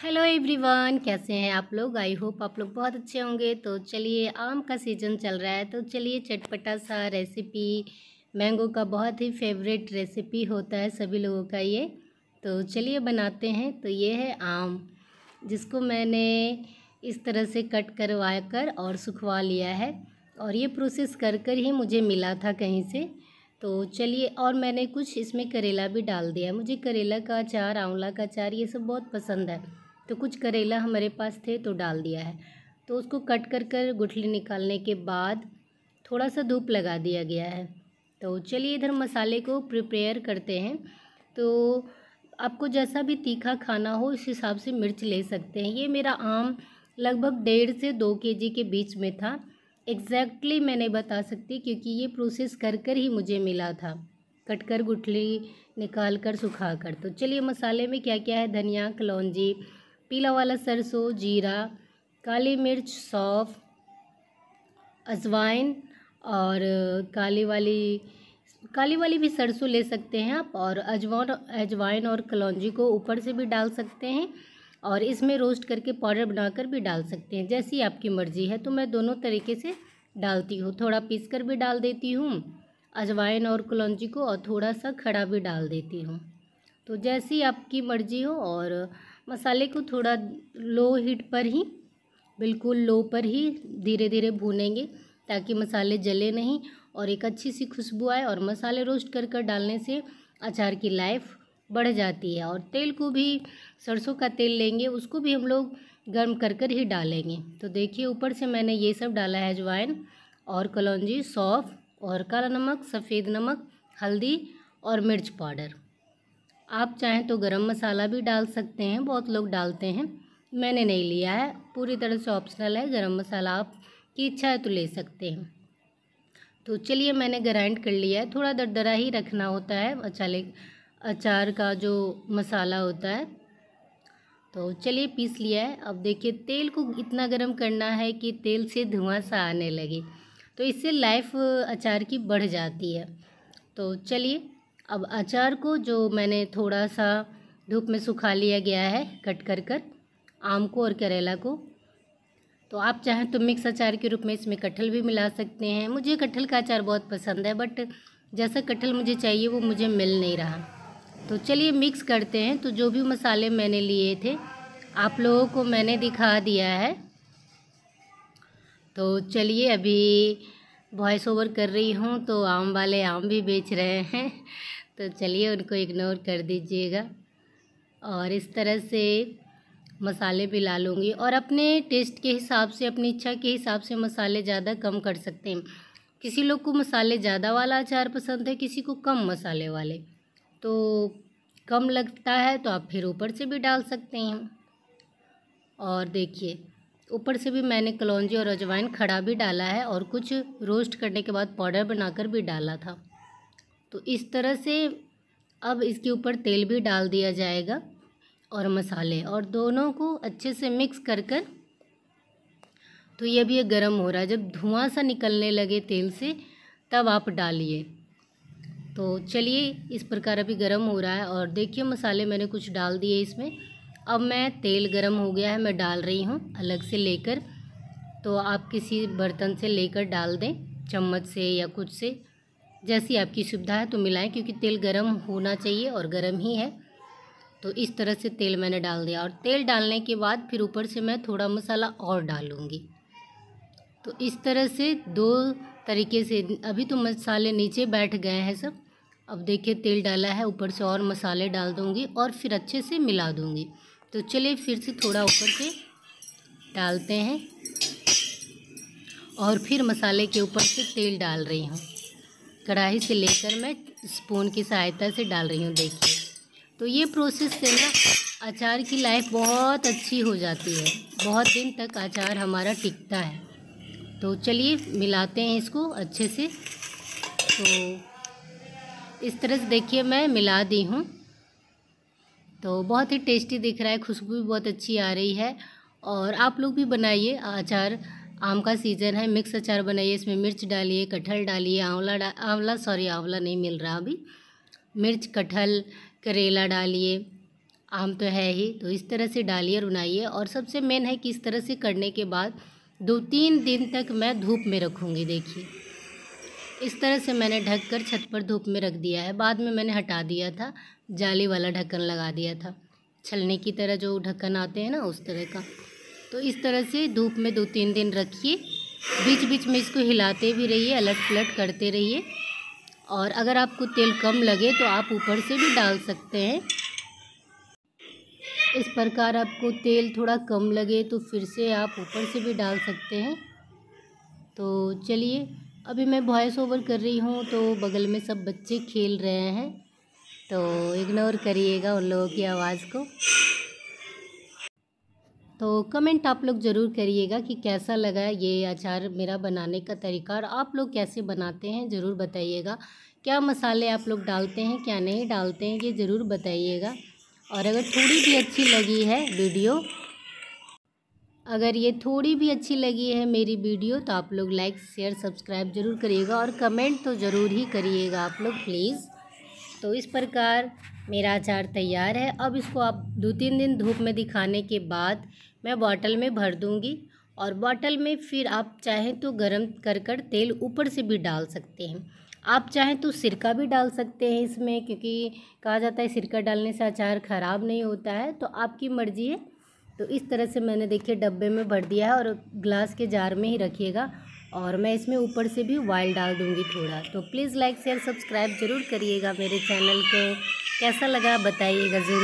Hello everyone, कैसे हैं आप लोग। आई होप आप लोग बहुत अच्छे होंगे। तो चलिए, आम का सीज़न चल रहा है तो चलिए चटपटा सा रेसिपी, मैंगो का बहुत ही फेवरेट रेसिपी होता है सभी लोगों का ये। तो चलिए बनाते हैं। तो ये है आम, जिसको मैंने इस तरह से कट करवा कर और सुखवा लिया है, और ये प्रोसेस कर कर ही मुझे मिला था कहीं से। तो चलिए, और मैंने कुछ इसमें करेला भी डाल दिया। मुझे करेला का अचार, आंवला का अचार ये सब बहुत पसंद है, तो कुछ करेला हमारे पास थे तो डाल दिया है। तो उसको कट कर कर गुठली निकालने के बाद थोड़ा सा धूप लगा दिया गया है। तो चलिए इधर मसाले को प्रिपेयर करते हैं। तो आपको जैसा भी तीखा खाना हो इस हिसाब से मिर्च ले सकते हैं। ये मेरा आम लगभग 1.5 से 2 kg के बीच में था। एग्जैक्टली मैं नहीं बता सकती, क्योंकि ये प्रोसेस कर कर ही मुझे मिला था, कट कर गुठली निकाल कर सुखा कर। तो चलिए मसाले में क्या क्या है। धनिया, कलौंजी, पीला वाला सरसों, जीरा, काली मिर्च, सौंफ, अजवाइन, और काली वाली भी सरसों ले सकते हैं आप। और अजवाइन और कलौंजी को ऊपर से भी डाल सकते हैं, और इसमें रोस्ट करके पाउडर बनाकर भी डाल सकते हैं, जैसी आपकी मर्ज़ी है। तो मैं दोनों तरीके से डालती हूँ, थोड़ा पीस कर भी डाल देती हूँ अजवाइन और कलौंजी को, और थोड़ा सा खड़ा भी डाल देती हूँ। तो जैसी आपकी मर्ज़ी हो। और मसाले को थोड़ा लो हीट पर ही, बिल्कुल लो पर ही धीरे धीरे भूनेंगे, ताकि मसाले जले नहीं और एक अच्छी सी खुशबू आए। और मसाले रोस्ट कर कर डालने से अचार की लाइफ बढ़ जाती है। और तेल को भी सरसों का तेल लेंगे, उसको भी हम लोग गर्म कर कर ही डालेंगे। तो देखिए, ऊपर से मैंने ये सब डाला है, अजवाइन और कलौंजी, सौंफ और काला नमक, सफ़ेद नमक, हल्दी और मिर्च पाउडर। आप चाहें तो गरम मसाला भी डाल सकते हैं, बहुत लोग डालते हैं, मैंने नहीं लिया है, पूरी तरह से ऑप्शनल है। गरम मसाला आपकी इच्छा है तो ले सकते हैं। तो चलिए, मैंने ग्राइंड कर लिया है। थोड़ा दरदरा ही रखना होता है अचार का जो मसाला होता है। तो चलिए पीस लिया है। अब देखिए, तेल को इतना गर्म करना है कि तेल से धुआं सा आने लगे, तो इससे लाइफ अचार की बढ़ जाती है। तो चलिए, अब अचार को जो मैंने थोड़ा सा धूप में सुखा लिया गया है, कट कर कर आम को और करेला को। तो आप चाहें तो मिक्स अचार के रूप में इसमें कटहल भी मिला सकते हैं। मुझे कटहल का अचार बहुत पसंद है, बट जैसा कटहल मुझे चाहिए वो मुझे मिल नहीं रहा। तो चलिए मिक्स करते हैं। तो जो भी मसाले मैंने लिए थे आप लोगों को मैंने दिखा दिया है। तो चलिए, अभी वॉइस ओवर कर रही हूँ तो आम वाले आम भी बेच रहे हैं, तो चलिए उनको इग्नोर कर दीजिएगा। और इस तरह से मसाले भी ला लूँगी, और अपने टेस्ट के हिसाब से, अपनी इच्छा के हिसाब से मसाले ज़्यादा कम कर सकते हैं। किसी लोग को मसाले ज़्यादा वाला अचार पसंद है, किसी को कम मसाले वाले। तो कम लगता है तो आप फिर ऊपर से भी डाल सकते हैं। और देखिए, ऊपर से भी मैंने कलौंजी और अजवाइन खड़ा भी डाला है, और कुछ रोस्ट करने के बाद पाउडर बनाकर भी डाला था। तो इस तरह से अब इसके ऊपर तेल भी डाल दिया जाएगा और मसाले, और दोनों को अच्छे से मिक्स कर कर। तो ये भी गर्म हो रहा है, जब धुआं सा निकलने लगे तेल से तब आप डालिए। तो चलिए, इस प्रकार अभी गर्म हो रहा है, और देखिए मसाले मैंने कुछ डाल दिए इसमें। अब मैं, तेल गर्म हो गया है, मैं डाल रही हूँ अलग से लेकर। तो आप किसी बर्तन से लेकर डाल दें, चम्मच से या कुछ से, जैसी आपकी सुविधा है तो मिलाएं, क्योंकि तेल गर्म होना चाहिए और गर्म ही है। तो इस तरह से तेल मैंने डाल दिया, और तेल डालने के बाद फिर ऊपर से मैं थोड़ा मसाला और डालूँगी। तो इस तरह से दो तरीके से, अभी तो मसाले नीचे बैठ गए हैं सब। अब देखिए, तेल डाला है, ऊपर से और मसाले डाल दूँगी और फिर अच्छे से मिला दूँगी। तो चलिए फिर से थोड़ा ऊपर से डालते हैं, और फिर मसाले के ऊपर से तेल डाल रही हूँ। कढ़ाई से लेकर मैं स्पून की सहायता से डाल रही हूँ। देखिए, तो ये प्रोसेस से ना अचार की लाइफ बहुत अच्छी हो जाती है, बहुत दिन तक अचार हमारा टिकता है। तो चलिए मिलाते हैं इसको अच्छे से। तो इस तरह से देखिए, मैं मिला दी हूँ। तो बहुत ही टेस्टी दिख रहा है, खुशबू भी बहुत अच्छी आ रही है। और आप लोग भी बनाइए अचार, आम का सीज़न है, मिक्स अचार बनाइए। इसमें मिर्च डालिए, कटहल डालिए, आंवला नहीं मिल रहा अभी, मिर्च, कटहल, करेला डालिए, आम तो है ही, तो इस तरह से डालिए और बनाइए। और सबसे मेन है कि इस तरह से करने के बाद 2-3 दिन तक मैं धूप में रखूँगी। देखिए इस तरह से मैंने ढक कर छत पर धूप में रख दिया है। बाद में मैंने हटा दिया था, जाली वाला ढक्कन लगा दिया था, छलनी की तरह जो ढक्कन आते हैं ना उस तरह का। तो इस तरह से धूप में 2-3 दिन रखिए। बीच बीच में इसको हिलाते भी रहिए, अलट पलट करते रहिए। और अगर आपको तेल कम लगे तो आप ऊपर से भी डाल सकते हैं। इस प्रकार आपको तेल थोड़ा कम लगे तो फिर से आप ऊपर से भी डाल सकते हैं। तो चलिए, अभी मैं वॉइस ओवर कर रही हूँ तो बगल में सब बच्चे खेल रहे हैं, तो इग्नोर करिएगा उन लोगों की आवाज़ को। तो कमेंट आप लोग ज़रूर करिएगा कि कैसा लगा ये अचार मेरा बनाने का तरीका, और आप लोग कैसे बनाते हैं ज़रूर बताइएगा। क्या मसाले आप लोग डालते हैं, क्या नहीं डालते हैं, ये ज़रूर बताइएगा। और अगर थोड़ी भी अच्छी लगी है वीडियो, अगर ये थोड़ी भी अच्छी लगी है मेरी वीडियो, तो आप लोग लाइक शेयर सब्सक्राइब ज़रूर करिएगा और कमेंट तो ज़रूर ही करिएगा आप लोग प्लीज़। तो इस प्रकार मेरा अचार तैयार है। अब इसको आप 2-3 दिन धूप में दिखाने के बाद मैं बॉटल में भर दूँगी। और बॉटल में फिर आप चाहें तो गरम कर तेल ऊपर से भी डाल सकते हैं। आप चाहें तो सिरका भी डाल सकते हैं इसमें, क्योंकि कहा जाता है सिरका डालने से अचार ख़राब नहीं होता है, तो आपकी मर्ज़ी है। तो इस तरह से मैंने देखिए डब्बे में भर दिया है, और ग्लास के जार में ही रखिएगा। और मैं इसमें ऊपर से भी ऑयल डाल दूँगी थोड़ा। तो प्लीज़ लाइक शेयर सब्सक्राइब ज़रूर करिएगा मेरे चैनल को। कैसा लगा बताइएगा ज़रूर।